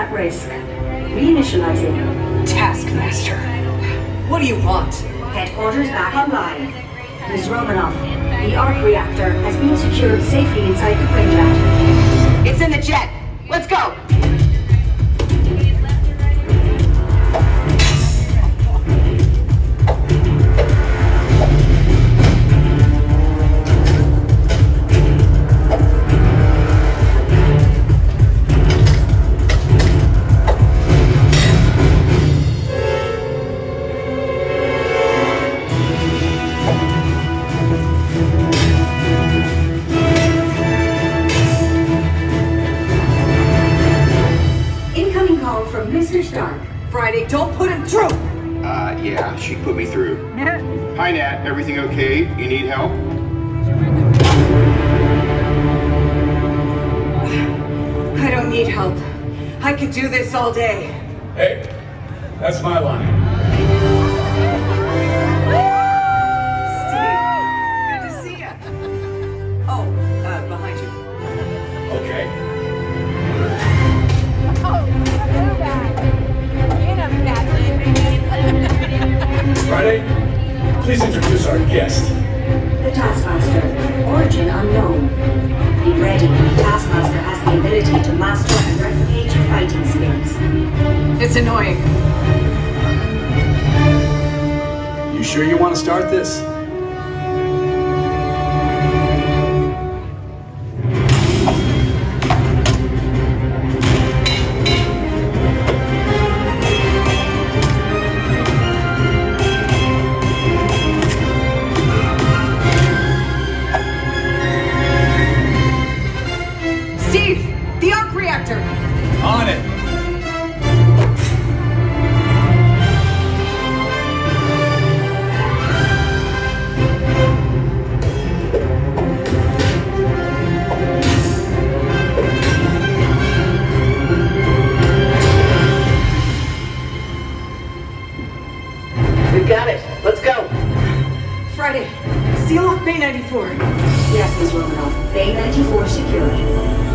at risk. Reinitializing. Taskmaster. What do you want? Headquarters back online. Ms. Romanoff, the arc reactor has been secured safely inside the Quinjet. It's in the jet. Let's go. From Mr. Stark. Friday, don't put him through! Yeah, she put me through. Hi, Nat. Everything okay? You need help? I don't need help. I could do this all day. Hey, that's my line. Steve, good to see you. Oh, behind you. Okay. Friday, please introduce our guest. The Taskmaster. Origin unknown. Be ready. Taskmaster has the ability to master and replicate your fighting skills. It's annoying. You sure you want to start this? Steve, the arc reactor. On it. We've got it. Let's go. Friday, seal off Bay 94. Yes, Ms. Romanoff. Bay 94 secured.